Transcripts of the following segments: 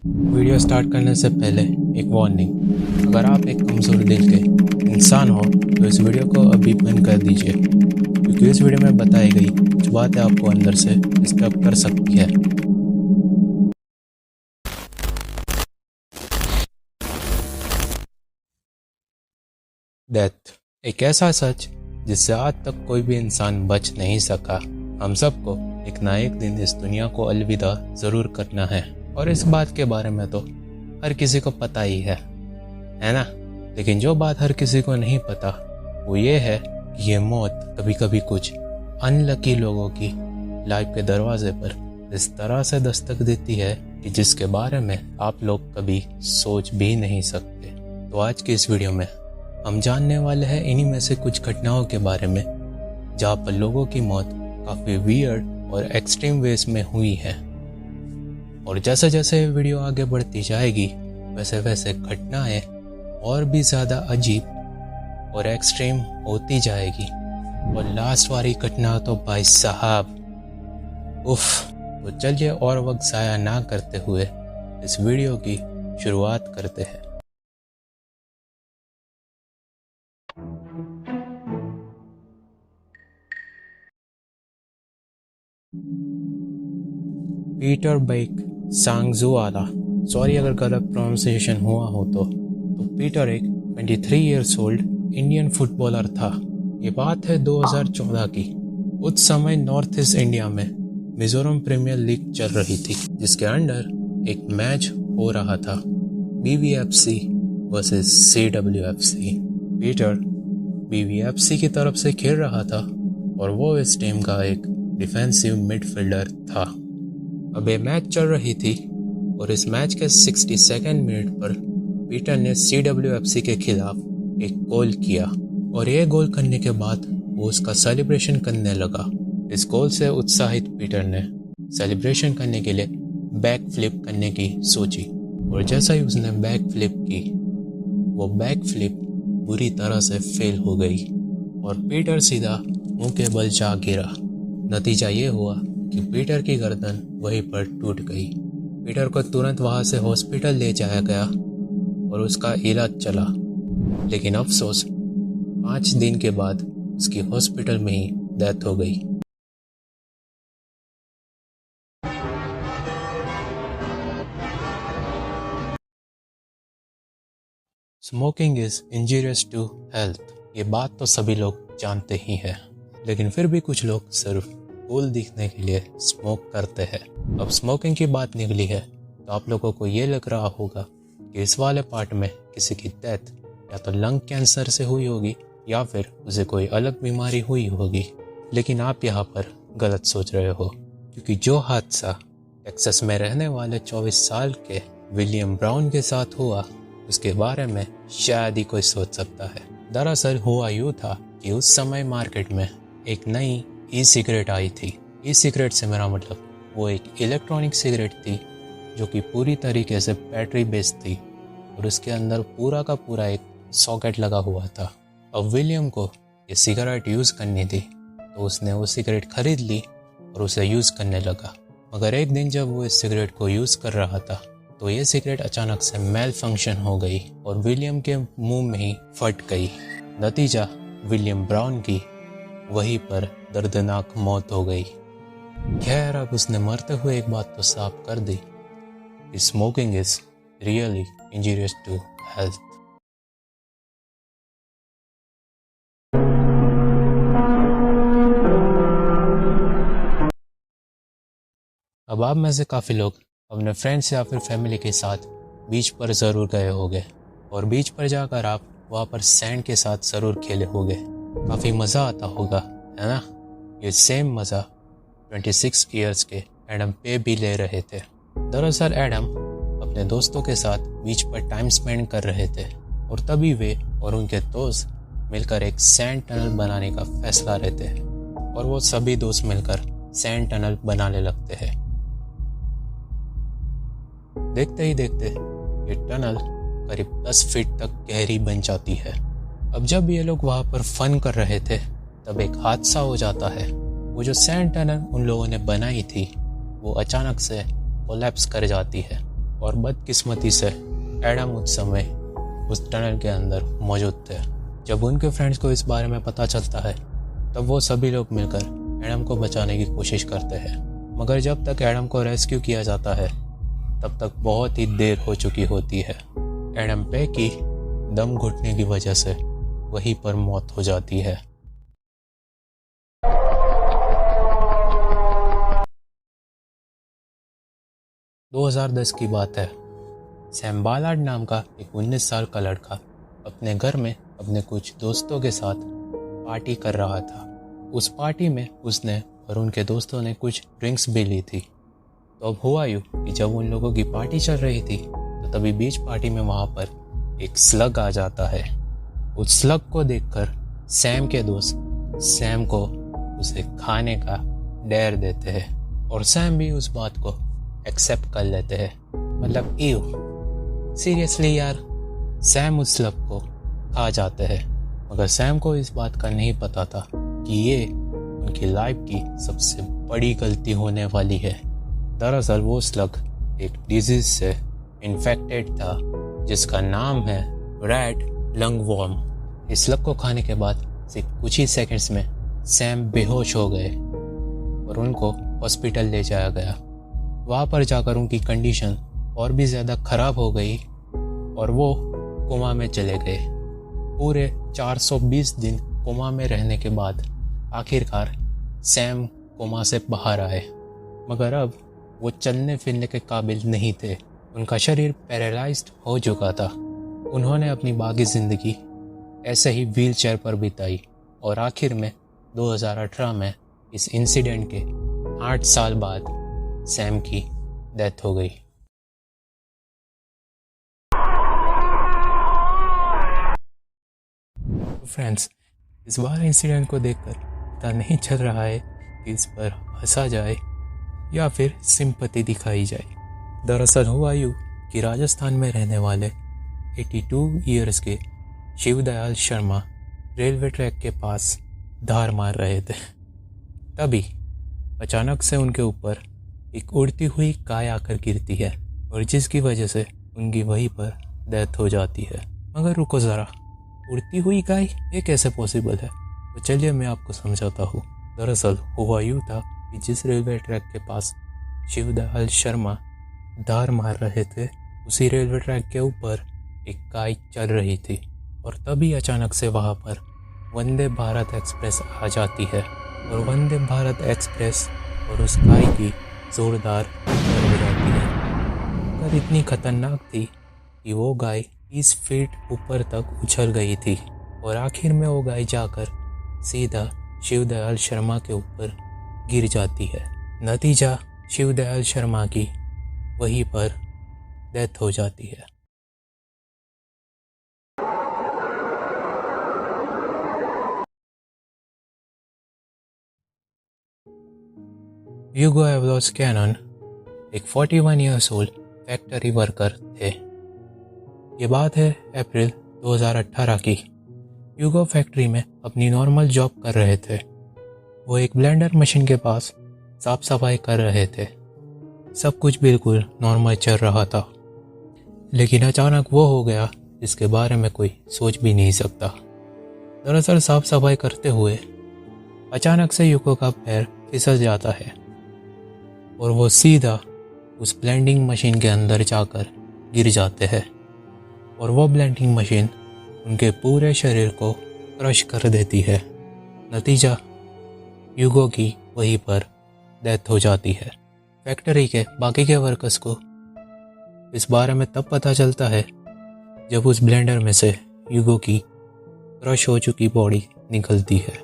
Video start करने से पहले एक वार्निंग। अगर आप एक कमज़ोर दिल के इंसान हो तो इस वीडियो को अभी बंद कर दीजिए, क्योंकि इस वीडियो में बताई गई कुछ बातें आपको अंदर से डिस्टर्ब कर सकती है। डेथ एक ऐसा सच जिससे आज तक कोई भी इंसान बच नहीं सका। हम सबको एक ना एक दिन इस दुनिया को अलविदा ज़रूर करना है, और इस बात के बारे में तो हर किसी को पता ही है ना। लेकिन जो बात हर किसी को नहीं पता वो ये है कि ये मौत कभी कभी कुछ अनलकी लोगों की लाइफ के दरवाजे पर इस तरह से दस्तक देती है कि जिसके बारे में आप लोग कभी सोच भी नहीं सकते। तो आज की इस वीडियो में हम जानने वाले हैं इन्हीं में से कुछ घटनाओं के बारे में जहाँ पर लोगों की मौत काफ़ी वियर्ड और एक्सट्रीम वेज में हुई है। और जैसे जैसे वीडियो आगे बढ़ती जाएगी वैसे वैसे घटनाएं और भी ज़्यादा अजीब और एक्सट्रीम होती जाएगी। और लास्ट वाली घटना तो भाई साहब उफ। तो चलिए और वक्त ज़ाया ना करते हुए इस वीडियो की शुरुआत करते हैं। पीटर बेक सांगजुआला, सॉरी अगर गलत प्रोनाउंसिएशन हुआ हो तो पीटर एक 23 ईयर्स ओल्ड इंडियन फुटबॉलर था। ये बात है 2014 की। उस समय नॉर्थ ईस्ट इंडिया में मिजोरम प्रीमियर लीग चल रही थी, जिसके अंडर एक मैच हो रहा था, BVFC versus CWFC। Peter BVFC की तरफ से खेल रहा था और वो इस टीम का एक डिफेंसिव मिडफील्डर था। अब ये मैच चल रही थी और इस मैच के 62nd मिनट पर पीटर ने CWFC के खिलाफ एक गोल किया, और ये गोल करने के बाद वो उसका सेलिब्रेशन करने लगा। इस गोल से उत्साहित पीटर ने सेलिब्रेशन करने के लिए बैक फ्लिप करने की सोची, और जैसा ही उसने बैक फ्लिप की वो बैक फ्लिप बुरी तरह से फेल हो गई और पीटर सीधा मुंह के बल जा गिरा। नतीजा ये हुआ कि पीटर की गर्दन वहीं पर टूट गई। पीटर को तुरंत वहां से हॉस्पिटल ले जाया गया और उसका इलाज चला, लेकिन अफसोस 5 दिन के बाद उसकी हॉस्पिटल में ही डेथ हो गई। Smoking is injurious to health, ये बात तो सभी लोग जानते ही हैं, लेकिन फिर भी कुछ लोग सिर्फ कूल दिखने के लिए स्मोक करते हैं। अब स्मोकिंग की बात निकली है तो आप लोगों को ये लग रहा होगा कि इस वाले पार्ट में किसी की डेथ या तो लंग कैंसर से हुई होगी या फिर उसे कोई अलग बीमारी हुई होगी, लेकिन आप यहाँ पर गलत सोच रहे हो, क्योंकि जो हादसा टेक्सास में रहने वाले 24 साल के विलियम ब्राउन के साथ हुआ उसके बारे में शायद ही कोई सोच सकता है। दरअसल हुआ यूँ था कि उस समय मार्केट में एक नई ई सिगरेट आई थी। ई सिगरेट से मेरा मतलब वो एक इलेक्ट्रॉनिक सिगरेट थी जो कि पूरी तरीके से बैटरी बेस्ड थी और उसके अंदर पूरा का पूरा एक सॉकेट लगा हुआ था। अब विलियम को ये सिगरेट यूज़ करनी थी तो उसने वो सिगरेट खरीद ली और उसे यूज़ करने लगा। मगर एक दिन जब वो इस सिगरेट को यूज़ कर रहा था तो ये सिगरेट अचानक से मेल फंक्शन हो गई और विलियम के मुंह में ही फट गई। नतीजा विलियम ब्राउन की वहीं पर दर्दनाक मौत हो गई। खैर अब उसने मरते हुए एक बात तो साफ कर दी, smoking is really injurious to health. अब आप में से काफ़ी लोग अपने फ्रेंड्स या फिर फैमिली के साथ बीच पर ज़रूर गए होंगे, और बीच पर जाकर आप वहाँ पर सैंड के साथ ज़रूर खेले होंगे। काफ़ी मज़ा आता होगा, है ना। ये सेम मज़ा 26 ईयर्स के एडम पे भी ले रहे थे। दरअसल एडम अपने दोस्तों के साथ बीच पर टाइम स्पेंड कर रहे थे और तभी वे और उनके दोस्त मिलकर एक सैंड टनल बनाने का फैसला लेते हैं और वो सभी दोस्त मिलकर सैंड टनल बनाने लगते हैं। देखते ही देखते ये टनल करीब 10 फीट तक गहरी बन जाती है। अब जब ये लोग वहाँ पर फन कर रहे थे तब एक हादसा हो जाता है। वो जो सैंड टनल उन लोगों ने बनाई थी वो अचानक से कोलैप्स कर जाती है और बदकिस्मती से एडम उस समय उस टनल के अंदर मौजूद थे। जब उनके फ्रेंड्स को इस बारे में पता चलता है तब वो सभी लोग मिलकर एडम को बचाने की कोशिश करते हैं, मगर जब तक एडम को रेस्क्यू किया जाता है तब तक बहुत ही देर हो चुकी होती है। एडम पे की दम घुटने की वजह से वहीं पर मौत हो जाती है। दो 2010 की बात है। सैम बालार्ड नाम का एक 19 साल का लड़का अपने घर में अपने कुछ दोस्तों के साथ पार्टी कर रहा था। उस पार्टी में उसने और उनके दोस्तों ने कुछ ड्रिंक्स भी ली थी। तो अब हुआ यूँ कि जब उन लोगों की पार्टी चल रही थी तो तभी बीच पार्टी में वहाँ पर एक स्लग आ जाता है। उस स्लग को देखकर सैम के दोस्त सैम को उसे खाने का डेयर देते हैं और सैम भी उस बात को एक्सेप्ट कर लेते हैं। मतलब सीरियसली यार, सैम उस स्लग को खा जाते हैं, मगर सैम को इस बात का नहीं पता था कि ये उनकी लाइफ की सबसे बड़ी गलती होने वाली है। दरअसल वो स्लग एक डिजीज से इन्फेक्टेड था जिसका नाम है रेड लंग वॉर्म। इस स्लग को खाने के बाद सिर्फ कुछ ही सेकंड्स में सैम बेहोश हो गए और उनको हॉस्पिटल ले जाया गया। वहाँ पर जाकर उनकी कंडीशन और भी ज़्यादा ख़राब हो गई और वो कोमा में चले गए। पूरे 420 दिन कोमा में रहने के बाद आखिरकार सैम कोमा से बाहर आए, मगर अब वो चलने फिरने के काबिल नहीं थे। उनका शरीर पैरालाइज्ड हो चुका था। उन्होंने अपनी बाकी ज़िंदगी ऐसे ही व्हीलचेयर पर बिताई और आखिर में 2018 में इस इंसिडेंट के 8 साल बाद सैम की डेथ हो गई। फ्रेंड्स, इस बार इंसिडेंट को देखकर पता नहीं चल रहा है कि इस पर हंसा जाए या फिर सिंपैथी दिखाई जाए। दरअसल हुआ यूँ कि राजस्थान में रहने वाले 82 ईयर्स के शिवदयाल शर्मा रेलवे ट्रैक के पास धार मार रहे थे। तभी अचानक से उनके ऊपर एक उड़ती हुई गाय आकर गिरती है और जिसकी वजह से उनकी वहीं पर डेथ हो जाती है। मगर रुको ज़रा, उड़ती हुई गाय ये कैसे पॉसिबल है? तो चलिए मैं आपको समझाता हूँ। दरअसल हुआ यूँ था कि जिस रेलवे ट्रैक के पास शिवदयाल शर्मा धार मार रहे थे उसी रेलवे ट्रैक के ऊपर एक गाय चल रही थी और तभी अचानक से वहाँ पर वंदे भारत एक्सप्रेस आ जाती है और वंदे भारत एक्सप्रेस और उस गाय की जोरदार टक्कर हो जाती है। पर इतनी खतरनाक थी कि वो गाय 30 फीट ऊपर तक उछल गई थी और आखिर में वो गाय जाकर सीधा शिवदयाल शर्मा के ऊपर गिर जाती है। नतीजा शिवदयाल शर्मा की वहीं पर डेथ हो जाती है। ह्यूगो एवलोस कैनन एक 41 ईयर्स ओल्ड फैक्ट्री वर्कर थे। ये बात है अप्रैल 2018 की। ह्यूगो फैक्ट्री में अपनी नॉर्मल जॉब कर रहे थे। वो एक ब्लेंडर मशीन के पास साफ सफाई कर रहे थे। सब कुछ बिल्कुल नॉर्मल चल रहा था, लेकिन अचानक वो हो गया जिसके बारे में कोई सोच भी नहीं सकता। दरअसल साफ सफाई करते हुए अचानक से ह्यूगो का पैर फिसल जाता है और वो सीधा उस ब्लेंडिंग मशीन के अंदर जाकर गिर जाते हैं और वो ब्लेंडिंग मशीन उनके पूरे शरीर को क्रश कर देती है। नतीजा ह्यूगो की वहीं पर डेथ हो जाती है। फैक्ट्री के बाकी के वर्कर्स को इस बारे में तब पता चलता है जब उस ब्लेंडर में से ह्यूगो की क्रश हो चुकी बॉडी निकलती है।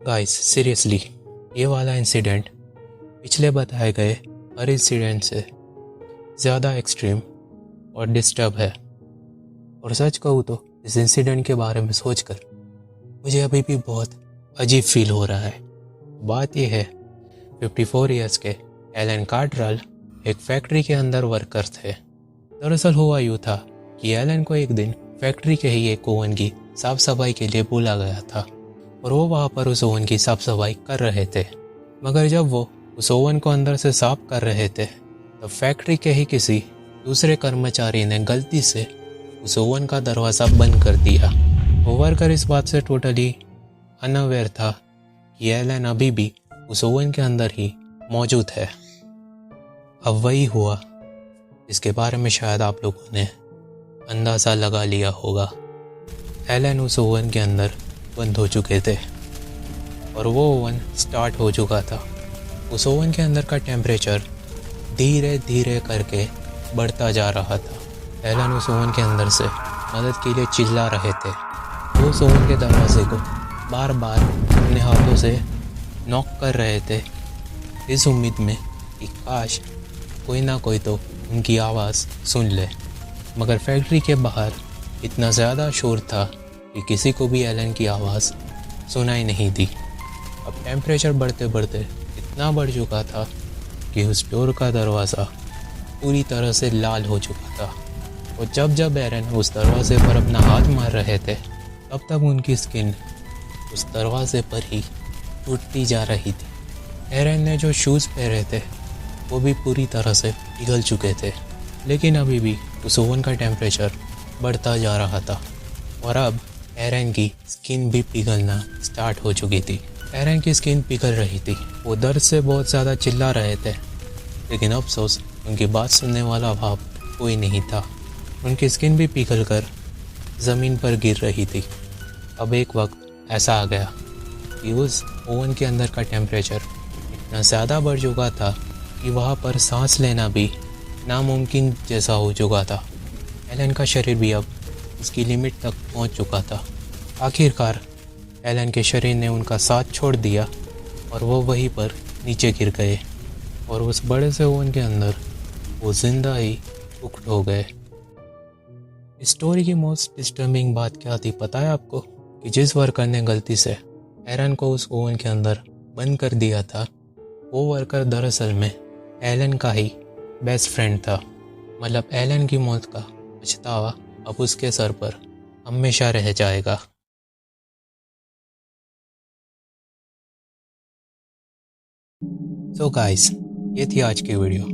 गाइस, सीरियसली ये वाला इंसिडेंट पिछले बताए गए हर इंसिडेंट से ज़्यादा एक्सट्रीम और डिस्टर्ब है। और सच कहूँ तो इस इंसिडेंट के बारे में सोचकर मुझे अभी भी बहुत अजीब फील हो रहा है। बात यह है 54 ईयर्स के एलन कार्टरल एक फैक्ट्री के अंदर वर्कर थे। दरअसल हुआ यूँ था कि एलन को एक दिन फैक्ट्री के ही एक ओवन की साफ सफाई के लिए बुला गया था और वो वहाँ पर उस ओवन की साफ सफाई कर रहे थे। मगर जब वो उस ओवन को अंदर से साफ कर रहे थे तो फैक्ट्री के ही किसी दूसरे कर्मचारी ने गलती से उस ओवन का दरवाज़ा बंद कर दिया। वो वर्कर इस बात से टोटली अनअवेयर था कि एलन अभी भी उस ओवन के अंदर ही मौजूद है। अब वही हुआ इसके बारे में शायद आप लोगों ने अंदाज़ा लगा लिया होगा। एलन उस ओवन के अंदर बंद हो चुके थे और वो ओवन स्टार्ट हो चुका था। उस ओवन के अंदर का टेम्परेचर धीरे धीरे करके बढ़ता जा रहा था। एलन उस ओवन के अंदर से मदद के लिए चिल्ला रहे थे। वो उस ओवन के दरवाजे को बार बार अपने हाथों से नॉक कर रहे थे इस उम्मीद में कि काश कोई ना कोई तो उनकी आवाज़ सुन ले। मगर फैक्ट्री के बाहर इतना ज़्यादा शोर था कि किसी को भी एलन की आवाज़ सुनाई नहीं दी। अब टेम्परेचर बढ़ते बढ़ते इतना बढ़ चुका था कि उस डोर का दरवाज़ा पूरी तरह से लाल हो चुका था और जब जब एलन उस दरवाजे पर अपना हाथ मार रहे थे तब तक उनकी स्किन उस दरवाजे पर ही टूटती जा रही थी। एरन ने जो शूज़ पहने थे वो भी पूरी तरह से पिघल चुके थे, लेकिन अभी भी उस ओवन का टेम्परेचर बढ़ता जा रहा था और अब एरन की स्किन भी पिघलना स्टार्ट हो चुकी थी। एरन की स्किन पिघल रही थी। वो दर्द से बहुत ज़्यादा चिल्ला रहे थे, लेकिन अफसोस उनकी बात सुनने वाला भाव कोई नहीं था। उनकी स्किन भी पिघल कर ज़मीन पर गिर रही थी। अब एक वक्त ऐसा आ गया कि उस ओवन के अंदर का टेम्परेचर इतना ज़्यादा बढ़ चुका था कि वहाँ पर सांस लेना भी नामुमकिन जैसा हो चुका था। एलन का शरीर भी अब उसकी लिमिट तक पहुँच चुका था। आखिरकार एलन के शरीर ने उनका साथ छोड़ दिया और वो वहीं पर नीचे गिर गए और उस बड़े से ओवन के अंदर वो जिंदा ही कुक्ड हो गए। इस स्टोरी की मोस्ट डिस्टर्बिंग बात क्या थी पता है आपको? कि जिस वर्कर ने गलती से एलन को उस ओवन के अंदर बंद कर दिया था वो वर्कर दरअसल में एलन का ही बेस्ट फ्रेंड था। मतलब एलन की मौत का पछतावा अब उसके सर पर हमेशा रह जाएगा। सो गाइस, ये थी आज की वीडियो।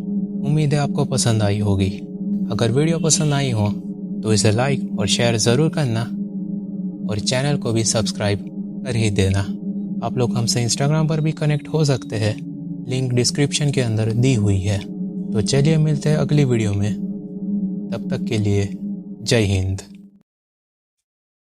उम्मीद है आपको पसंद आई होगी। अगर वीडियो पसंद आई हो तो इसे लाइक और शेयर ज़रूर करना और चैनल को भी सब्सक्राइब कर ही देना। आप लोग हमसे इंस्टाग्राम पर भी कनेक्ट हो सकते हैं, लिंक डिस्क्रिप्शन के अंदर दी हुई है। तो चलिए मिलते हैं अगली वीडियो में। तब तक के लिए जय हिंद।